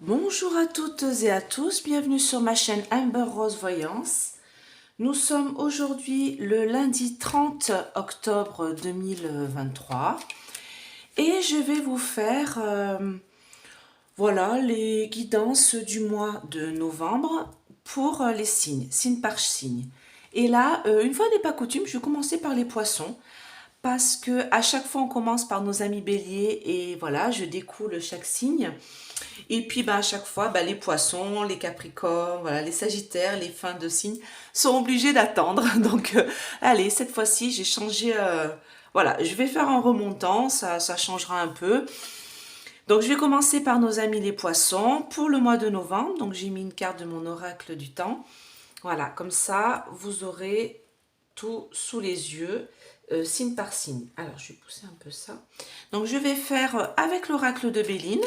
Bonjour à toutes et à tous, bienvenue sur ma chaîne Amber Rose Voyance. Nous sommes aujourd'hui le lundi 30 octobre 2023 et je vais vous faire voilà, les guidances du mois de novembre pour les signes, signe par signe. Et là, une fois n'est pas coutume, je vais commencer par les poissons parce que à chaque fois on commence par nos amis béliers et voilà, je découle chaque signe. Et puis à chaque fois, les poissons, les capricornes, voilà, les sagittaires, les fins de signes sont obligés d'attendre. Donc allez, cette fois-ci, j'ai changé. Voilà, je vais faire en remontant, ça changera un peu. Donc je vais commencer par nos amis les poissons pour le mois de novembre. Donc j'ai mis une carte de mon oracle du temps. Voilà, comme ça, vous aurez tout sous les yeux, signe par signe. Alors je vais pousser un peu ça. Donc je vais faire avec l'oracle de Béline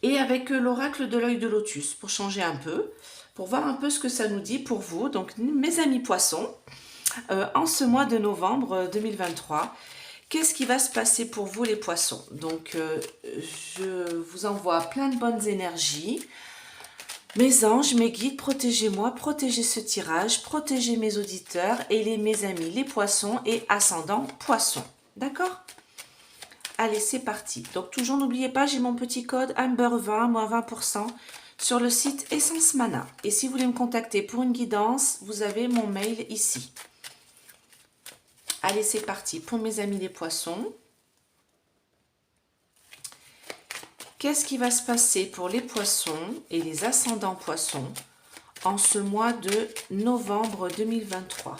et avec l'oracle de l'œil de lotus pour changer un peu, pour voir un peu ce que ça nous dit pour vous. Donc mes amis poissons, en ce mois de novembre 2023, qu'est-ce qui va se passer pour vous les poissons? Donc je vous envoie plein de bonnes énergies. Mes anges, mes guides, protégez-moi, protégez ce tirage, protégez mes auditeurs et mes amis les poissons et ascendant poissons. D'accord? Allez, c'est parti. Donc, toujours n'oubliez pas, j'ai mon petit code Amber20, moins 20% sur le site Essence Mana. Et si vous voulez me contacter pour une guidance, vous avez mon mail ici. Allez, c'est parti. Pour mes amis les poissons, qu'est-ce qui va se passer pour les poissons et les ascendants poissons en ce mois de novembre 2023?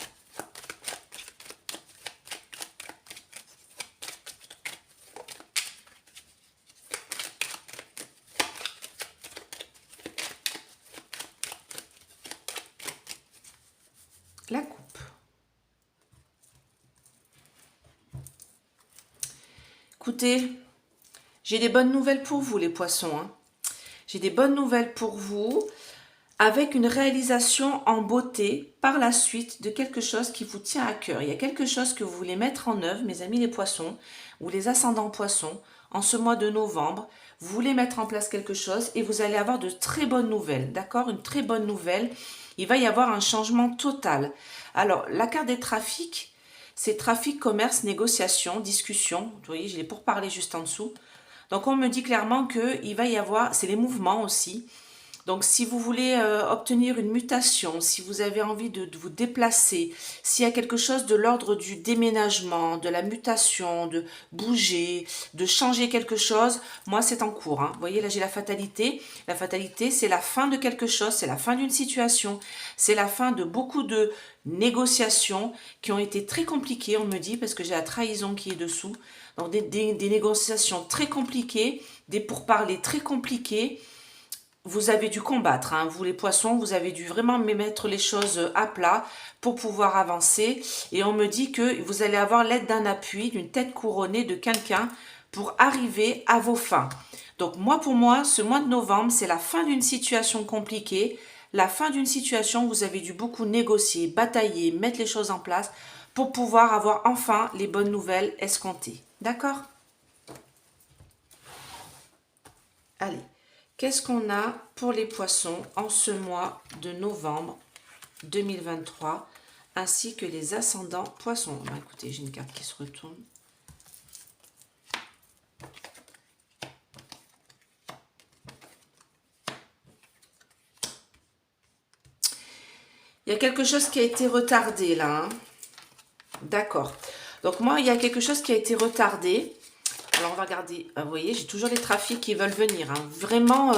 La coupe. Écoutez, j'ai des bonnes nouvelles pour vous les poissons. J'ai des bonnes nouvelles pour vous avec une réalisation en beauté par la suite de quelque chose qui vous tient à cœur. Il y a quelque chose que vous voulez mettre en œuvre, mes amis les poissons, ou les ascendants poissons, en ce mois de novembre. Vous voulez mettre en place quelque chose et vous allez avoir de très bonnes nouvelles, d'accord? Une très bonne nouvelle. Il va y avoir un changement total. Alors, la carte des trafics, c'est trafic, commerce, négociation, discussion. Vous voyez, je l'ai pour parler juste en dessous. Donc, on me dit clairement qu'il va y avoir, c'est les mouvements aussi. Donc, si vous voulez obtenir une mutation, si vous avez envie de vous déplacer, s'il y a quelque chose de l'ordre du déménagement, de la mutation, de bouger, de changer quelque chose, moi, c'est en cours. Vous voyez, là, j'ai la fatalité. La fatalité, c'est la fin de quelque chose, c'est la fin d'une situation, c'est la fin de beaucoup de négociations qui ont été très compliquées, on me dit, parce que j'ai la trahison qui est dessous. Donc, des négociations très compliquées, des pourparlers très compliqués. Vous avez dû combattre, vous les poissons, vous avez dû vraiment mettre les choses à plat pour pouvoir avancer. Et on me dit que vous allez avoir l'aide d'un appui, d'une tête couronnée de quelqu'un pour arriver à vos fins. Donc pour moi, ce mois de novembre, c'est la fin d'une situation compliquée, la fin d'une situation où vous avez dû beaucoup négocier, batailler, mettre les choses en place pour pouvoir avoir enfin les bonnes nouvelles escomptées. D'accord? Allez. Qu'est-ce qu'on a pour les poissons en ce mois de novembre 2023, ainsi que les ascendants poissons? Écoutez, j'ai une carte qui se retourne. Il y a quelque chose qui a été retardé là. D'accord. Donc moi, il y a quelque chose qui a été retardé. Alors, on va regarder. Vous voyez, j'ai toujours les trafics qui veulent venir. Vraiment,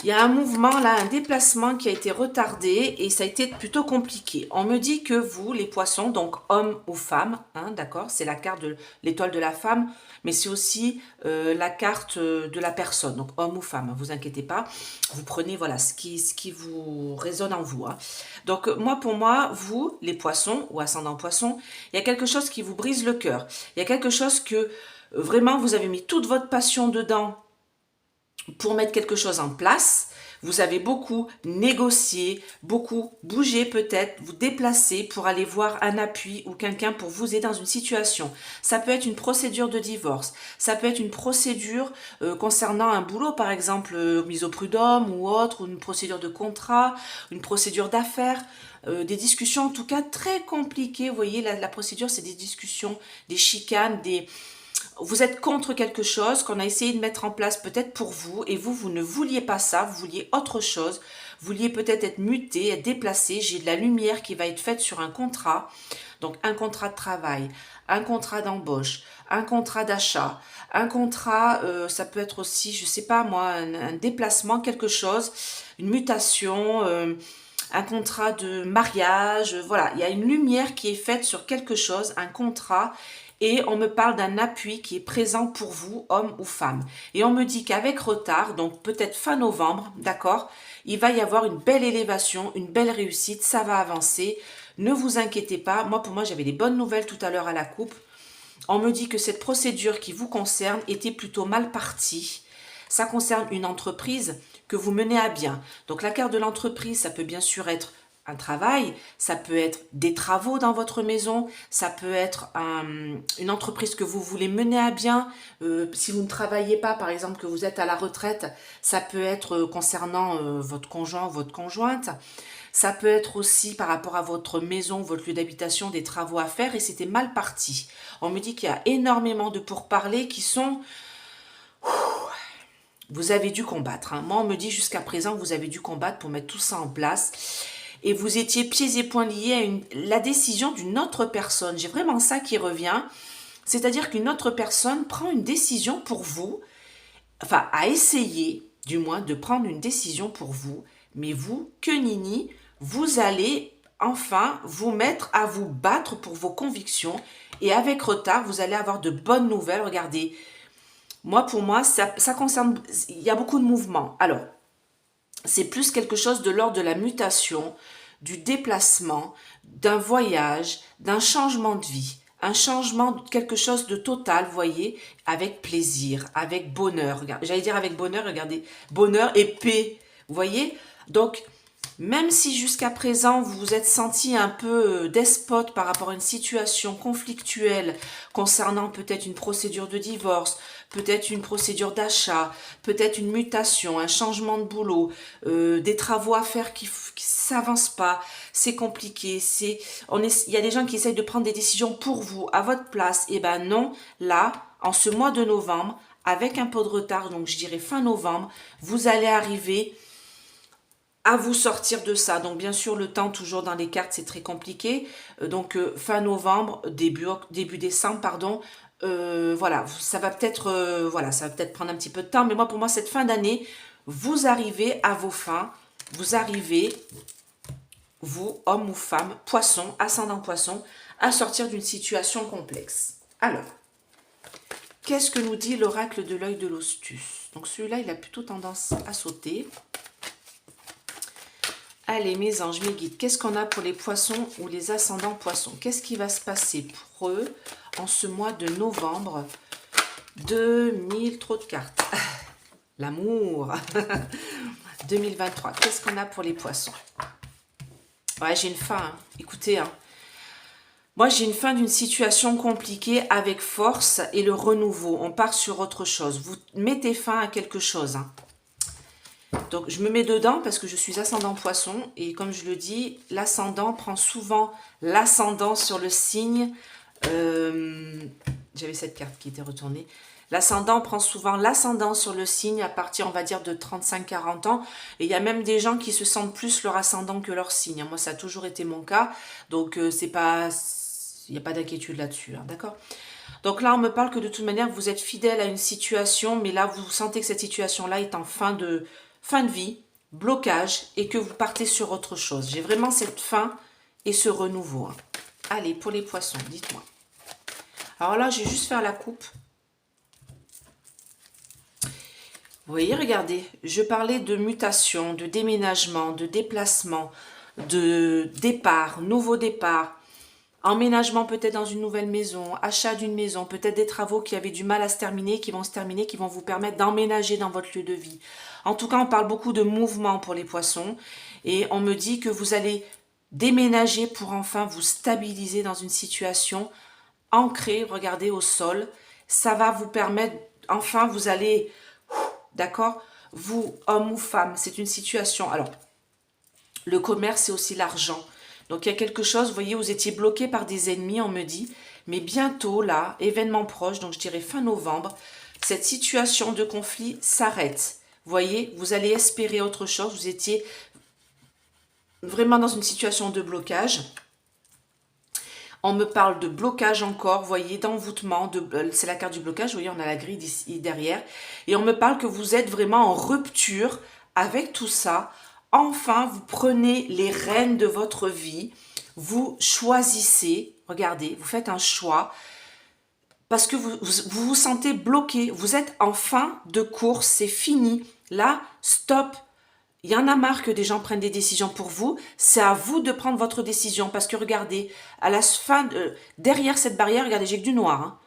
il y a un mouvement, là, un déplacement qui a été retardé et ça a été plutôt compliqué. On me dit que vous, les poissons, donc hommes ou femmes, d'accord, c'est la carte de l'étoile de la femme, mais c'est aussi la carte de la personne, donc homme ou femme, vous inquiétez pas. Vous prenez, voilà, ce qui vous résonne en vous. Donc, pour moi, vous, les poissons ou ascendant poissons, il y a quelque chose qui vous brise le cœur. Il y a quelque chose que vraiment, vous avez mis toute votre passion dedans pour mettre quelque chose en place. Vous avez beaucoup négocié, beaucoup bougé peut-être, vous déplacer pour aller voir un appui ou quelqu'un pour vous aider dans une situation. Ça peut être une procédure de divorce, ça peut être une procédure concernant un boulot, par exemple mise au prud'homme ou autre, ou une procédure de contrat, une procédure d'affaires. Des discussions en tout cas très compliquées. Vous voyez, la procédure, c'est des discussions, des chicanes, vous êtes contre quelque chose qu'on a essayé de mettre en place peut-être pour vous, et vous ne vouliez pas ça, vous vouliez autre chose, vous vouliez peut-être être muté, être déplacé. J'ai de la lumière qui va être faite sur un contrat, donc un contrat de travail, un contrat d'embauche, un contrat d'achat, un contrat, ça peut être aussi, je sais pas moi, un déplacement, quelque chose, une mutation, un contrat de mariage, voilà, il y a une lumière qui est faite sur quelque chose, un contrat, et on me parle d'un appui qui est présent pour vous, homme ou femme. Et on me dit qu'avec retard, donc peut-être fin novembre, d'accord, il va y avoir une belle élévation, une belle réussite, ça va avancer. Ne vous inquiétez pas, pour moi j'avais des bonnes nouvelles tout à l'heure à la coupe. On me dit que cette procédure qui vous concerne était plutôt mal partie. Ça concerne une entreprise que vous menez à bien. Donc la carte de l'entreprise, ça peut bien sûr être un travail, ça peut être des travaux dans votre maison, ça peut être une entreprise que vous voulez mener à bien. Si vous ne travaillez pas, par exemple, que vous êtes à la retraite, ça peut être concernant votre conjoint ou votre conjointe. Ça peut être aussi par rapport à votre maison, votre lieu d'habitation, des travaux à faire, et c'était mal parti. On me dit qu'il y a énormément de pourparlers qui sont... Vous avez dû combattre. Moi, on me dit jusqu'à présent, vous avez dû combattre pour mettre tout ça en place. Et vous étiez pieds et poings liés à la décision d'une autre personne. J'ai vraiment ça qui revient. C'est-à-dire qu'une autre personne prend une décision pour vous, enfin, a essayé, du moins, de prendre une décision pour vous. Mais vous, que nini, vous allez enfin vous mettre à vous battre pour vos convictions. Et avec retard, vous allez avoir de bonnes nouvelles. Regardez, pour moi, ça concerne... Il y a beaucoup de mouvements. Alors, c'est plus quelque chose de l'ordre de la mutation, du déplacement, d'un voyage, d'un changement de vie. Un changement, quelque chose de total, vous voyez, avec plaisir, avec bonheur. J'allais dire avec bonheur, regardez, bonheur et paix, vous voyez. Donc, même si jusqu'à présent, vous vous êtes senti un peu despote par rapport à une situation conflictuelle concernant peut-être une procédure de divorce, peut-être une procédure d'achat, peut-être une mutation, un changement de boulot, des travaux à faire qui s'avancent pas, c'est compliqué, il y a des gens qui essayent de prendre des décisions pour vous, à votre place. Eh ben non, là, en ce mois de novembre, avec un peu de retard, donc je dirais fin novembre, vous allez arriver à vous sortir de ça. Donc bien sûr, le temps toujours dans les cartes, c'est très compliqué. Donc fin novembre, début décembre, pardon. Voilà, ça va peut-être ça va peut-être prendre un petit peu de temps, mais pour moi, cette fin d'année, vous arrivez à vos fins. Vous arrivez, vous, homme ou femme, poisson, ascendant poisson, à sortir d'une situation complexe. Alors, qu'est-ce que nous dit l'oracle de l'œil de l'Hostus? Donc celui-là, il a plutôt tendance à sauter. Allez, mes anges, mes guides, qu'est-ce qu'on a pour les poissons ou les ascendants poissons? Qu'est-ce qui va se passer pour eux en ce mois de novembre 2000, trop de cartes. L'amour 2023, qu'est-ce qu'on a pour les poissons? Ouais, j'ai une fin, hein. Écoutez, hein. Moi, j'ai une fin d'une situation compliquée avec force et le renouveau. On part sur autre chose. Vous mettez fin à quelque chose, hein. Donc, je me mets dedans parce que je suis ascendant poisson. Et comme je le dis, l'ascendant prend souvent l'ascendant sur le signe. J'avais cette carte qui était retournée. L'ascendant prend souvent l'ascendant sur le signe à partir, on va dire, de 35-40 ans. Et il y a même des gens qui se sentent plus leur ascendant que leur signe. Moi, ça a toujours été mon cas. Donc, c'est pas... il n'y a pas d'inquiétude là-dessus, hein, d'accord? Donc là, on me parle que de toute manière, vous êtes fidèle à une situation, mais là, vous sentez que cette situation-là est en fin de vie, blocage, et que vous partez sur autre chose. J'ai vraiment cette fin et ce renouveau, hein. Allez, pour les poissons, dites-moi. Alors là, je vais juste faire la coupe. Vous voyez, regardez, je parlais de mutation, de déménagement, de déplacement, de départ, nouveau départ. emménagement peut-être dans une nouvelle maison, achat d'une maison, peut-être des travaux qui avaient du mal à se terminer, qui vont se terminer, qui vont vous permettre d'emménager dans votre lieu de vie. En tout cas, on parle beaucoup de mouvement pour les poissons et on me dit que vous allez déménager pour enfin vous stabiliser dans une situation ancrée, regardez, au sol. Ça va vous permettre, enfin, vous allez, d'accord, vous, homme ou femme, c'est une situation. Alors, le commerce, c'est aussi l'argent. Donc, il y a quelque chose, vous voyez, vous étiez bloqué par des ennemis, on me dit. Mais bientôt, là, événement proche, donc je dirais fin novembre, cette situation de conflit s'arrête. Vous voyez, vous allez espérer autre chose. Vous étiez vraiment dans une situation de blocage. On me parle de blocage encore, vous voyez, d'envoûtement, c'est la carte du blocage, vous voyez, on a la grille ici, derrière. Et on me parle que vous êtes vraiment en rupture avec tout ça. Enfin, vous prenez les rênes de votre vie, vous choisissez, regardez, vous faites un choix, parce que vous sentez bloqué, vous êtes en fin de course, c'est fini. Là, stop. Il y en a marre que des gens prennent des décisions pour vous. C'est à vous de prendre votre décision. Parce que regardez, à la fin, derrière cette barrière, regardez, j'ai que du noir. Hein.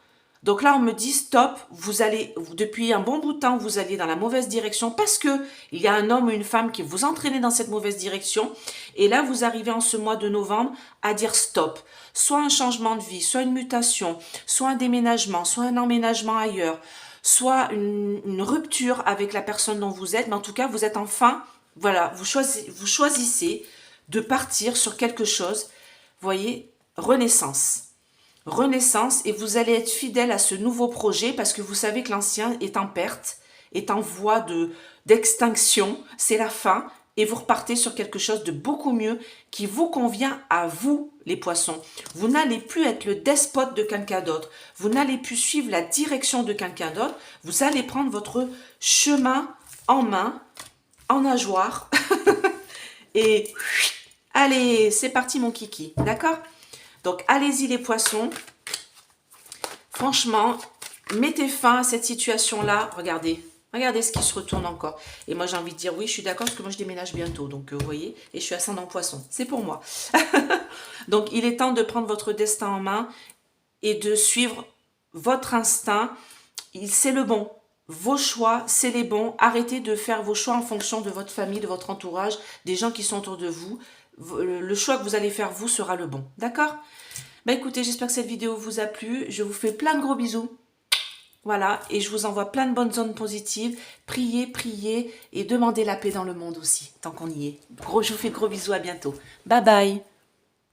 Donc là, on me dit stop. Vous allez, depuis un bon bout de temps, vous allez dans la mauvaise direction parce que il y a un homme ou une femme qui vous entraîne dans cette mauvaise direction. Et là, vous arrivez en ce mois de novembre à dire stop. Soit un changement de vie, soit une mutation, soit un déménagement, soit un emménagement ailleurs, soit une rupture avec la personne dont vous êtes. Mais en tout cas, vous êtes enfin... Voilà, vous choisissez de partir sur quelque chose, vous voyez, renaissance. Renaissance, et vous allez être fidèle à ce nouveau projet parce que vous savez que l'ancien est en perte, est en voie d'extinction, c'est la fin, et vous repartez sur quelque chose de beaucoup mieux qui vous convient à vous, les poissons. Vous n'allez plus être le despote de quelqu'un d'autre, vous n'allez plus suivre la direction de quelqu'un d'autre, vous allez prendre votre chemin en main, en nageoire. Et allez, c'est parti mon kiki, d'accord? Donc allez-y les poissons. Franchement, mettez fin à cette situation-là. Regardez, regardez ce qui se retourne encore. Et moi j'ai envie de dire oui, je suis d'accord parce que moi je déménage bientôt. Donc vous voyez, et je suis ascendant poisson. C'est pour moi. Donc il est temps de prendre votre destin en main et de suivre votre instinct. C'est le bon. Vos choix, c'est les bons. Arrêtez de faire vos choix en fonction de votre famille, de votre entourage, des gens qui sont autour de vous. Le choix que vous allez faire, vous, sera le bon. D'accord? Bah écoutez, j'espère que cette vidéo vous a plu. Je vous fais plein de gros bisous. Voilà, et je vous envoie plein de bonnes ondes positives. Priez, priez et demandez la paix dans le monde aussi, tant qu'on y est. Je vous fais de gros bisous, à bientôt. Bye bye.